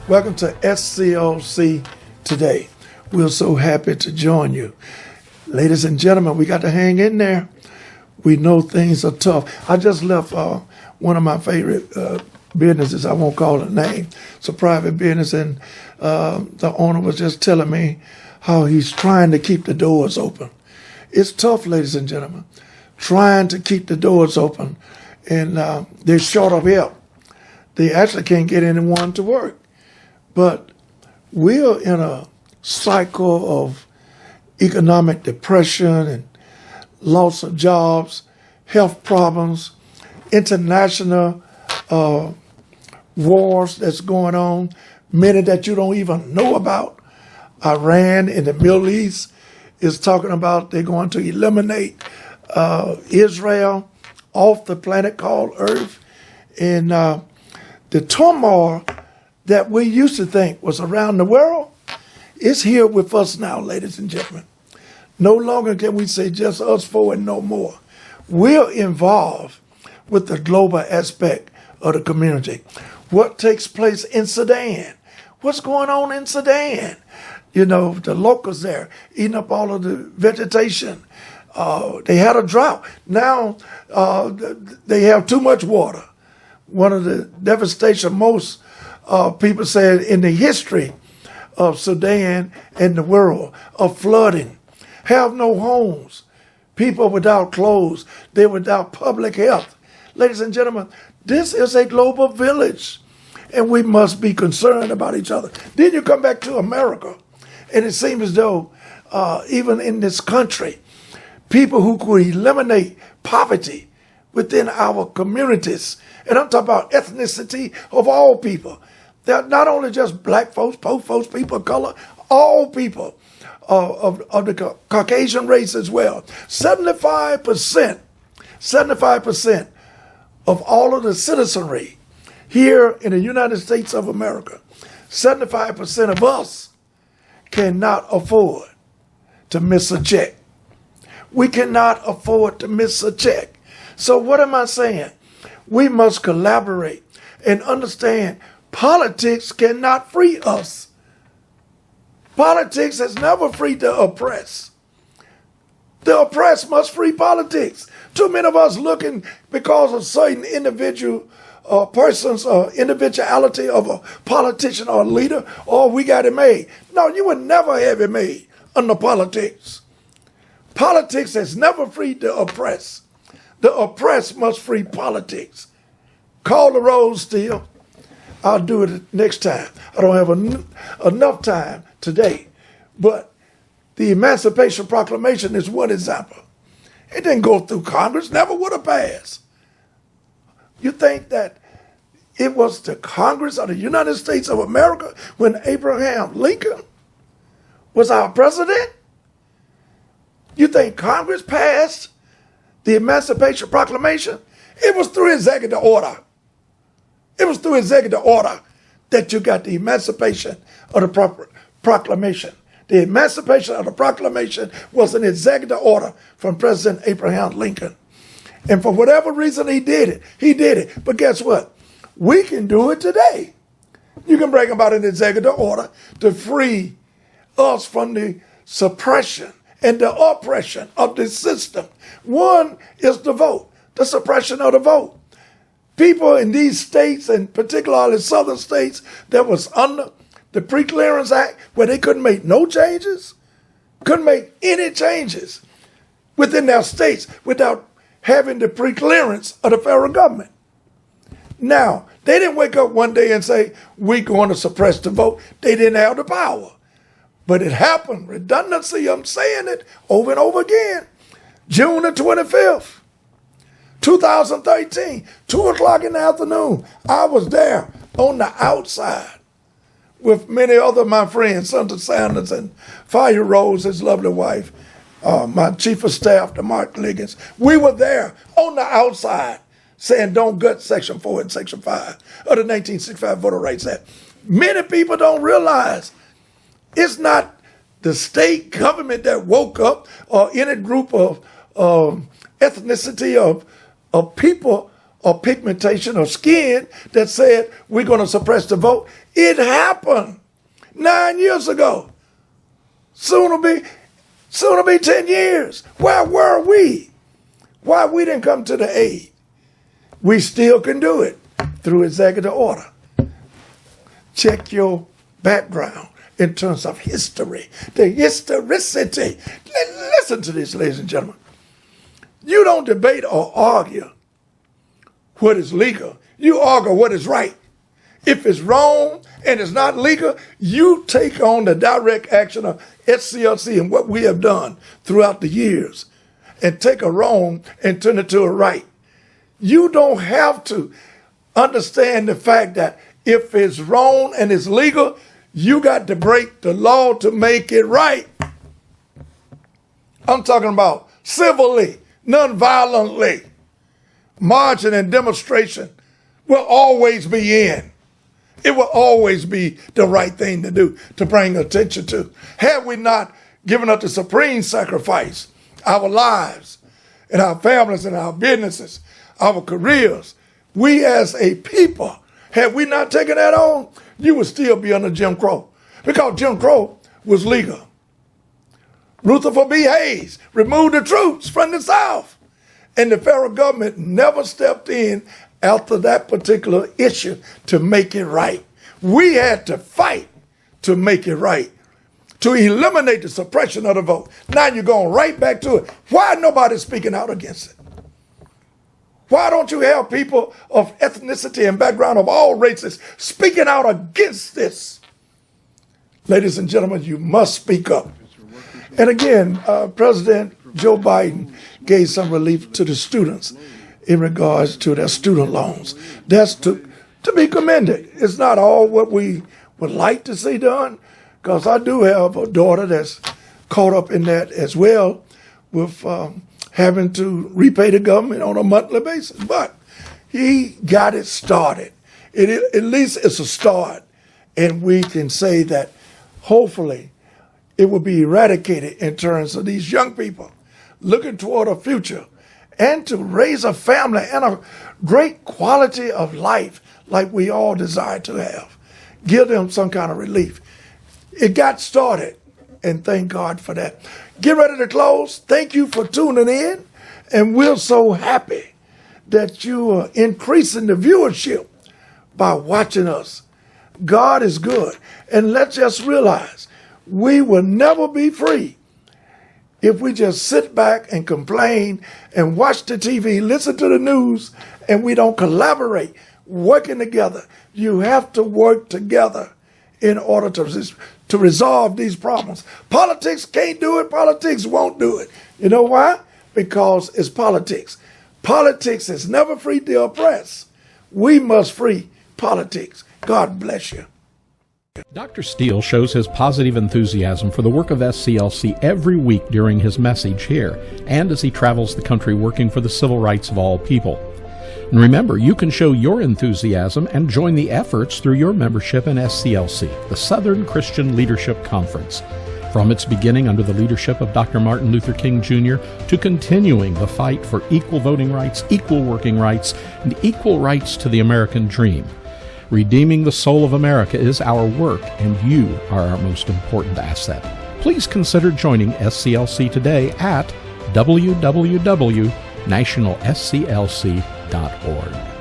Welcome to SCLC Today. We're so happy to join you. Ladies and gentlemen, we got to hang in there. We know things are tough. I just left one of my favorite businesses. I won't call the name. It's a private business, and the owner was just telling me how he's trying to keep the doors open. It's tough, ladies and gentlemen, trying to keep the doors open, and they're short of help. They actually can't get anyone to work. But we're in a cycle of economic depression and loss of jobs, health problems, international wars that's going on, many that you don't even know about. Iran in the Middle East is talking about they're going to eliminate Israel off the planet called Earth. And the turmoil that we used to think was around the world is here with us now, ladies and gentlemen. No longer can we say just us four and no more. We're involved with the global aspect of the community. What takes place in Sudan? What's going on in Sudan? You know, the locals there eating up all of the vegetation. They had a drought. Now they have too much water. One of the devastation most people said in the history of Sudan and the world of flooding, have no homes, people without clothes, they're without public health. Ladies and gentlemen, this is a global village, and we must be concerned about each other. Then you come back to America, and it seems as though even in this country, people who could eliminate poverty within our communities, and I'm talking about ethnicity of all people. They're not only just black folks, poor folks, people of color, all people of the Caucasian race as well. 75% of all of the citizenry here in the United States of America, 75% of us cannot afford to miss a check. We cannot afford to miss a check. So what am I saying? We must collaborate and understand politics cannot free us. Politics has never freed the oppressed. The oppressed must free politics. Too many of us looking because of certain individual persons or individuality of a politician or a leader, or we got it made. No, you would never have it made under politics. Politics has never freed the oppressed. The oppressed must free politics. Call the roll, Steele. I'll do it next time. I don't have enough time today. But the Emancipation Proclamation is one example. It didn't go through Congress, never would have passed. You think that it was the Congress of the United States of America when Abraham Lincoln was our president? You think Congress passed the Emancipation Proclamation? It was through executive order. It was through executive order that you got the emancipation of the proclamation. The emancipation of the proclamation was an executive order from President Abraham Lincoln. And for whatever reason he did it. He did it. But guess what? We can do it today. You can bring about an executive order to free us from the suppression and the oppression of the system. One is the vote, the suppression of the vote. People in these states, and particularly southern states, that was under the Pre-Clearance Act, where they couldn't make no changes, couldn't make any changes within their states without having the pre-clearance of the federal government. Now, they didn't wake up one day and say, we're going to suppress the vote. They didn't have the power. But it happened. Redundancy, I'm saying it over and over again. June the 25th. 2013, 2 o'clock in the afternoon, I was there on the outside with many other of my friends, Senator Sanders and Fire Rose, his lovely wife, my chief of staff, DeMark Liggins. We were there on the outside saying don't gut Section 4 and Section 5 of the 1965 Voter Rights Act. Many people don't realize it's not the state government that woke up or any group of ethnicity of people or pigmentation of skin that said we're going to suppress the vote. It happened 9 years ago. Soon to be 10 years. Where were we? Why we didn't come to the aid? We still can do it through executive order. Check your background in terms of history, the historicity. Listen to this, ladies and gentlemen. You don't debate or argue what is legal. You argue what is right. If it's wrong and it's not legal, you take on the direct action of SCLC and what we have done throughout the years and take a wrong and turn it to a right. You don't have to understand the fact that if it's wrong and it's legal, you got to break the law to make it right. I'm talking about civilly, non-violently. Marching and demonstration will always be in. It will always be the right thing to do, to bring attention to. Had we not given up the supreme sacrifice, our lives and our families and our businesses, our careers, we as a people, had we not taken that on, you would still be under Jim Crow. Because Jim Crow was legal. Rutherford B. Hayes removed the troops from the South. And the federal government never stepped in after that particular issue to make it right. We had to fight to make it right, to eliminate the suppression of the vote. Now you're going right back to it. Why nobody speaking out against it? Why don't you have people of ethnicity and background of all races speaking out against this? Ladies and gentlemen, you must speak up. And again, President Joe Biden gave some relief to the students in regards to their student loans. That's to be commended. It's not all what we would like to see done, because I do have a daughter that's caught up in that as well with having to repay the government on a monthly basis. But he got it started. At least it's a start. And we can say that hopefully it will be eradicated in terms of these young people looking toward a future and to raise a family and a great quality of life like we all desire to have. Give them some kind of relief. It got started, and thank God for that. Get ready to close. Thank you for tuning in, and we're so happy that you are increasing the viewership by watching us. God is good, and let's just realize we will never be free if we just sit back and complain and watch the TV, listen to the news, and we don't collaborate, working together. You have to work together in order to resolve these problems. Politics can't do it. Politics won't do it. You know why? Because it's politics. Politics has never freed the oppressed. We must free politics. God bless you. Dr. Steele shows his positive enthusiasm for the work of SCLC every week during his message here and as he travels the country working for the civil rights of all people. And remember, you can show your enthusiasm and join the efforts through your membership in SCLC, the Southern Christian Leadership Conference. From its beginning under the leadership of Dr. Martin Luther King Jr. to continuing the fight for equal voting rights, equal working rights, and equal rights to the American dream. Redeeming the soul of America is our work, and you are our most important asset. Please consider joining SCLC today at www.nationalsclc.org.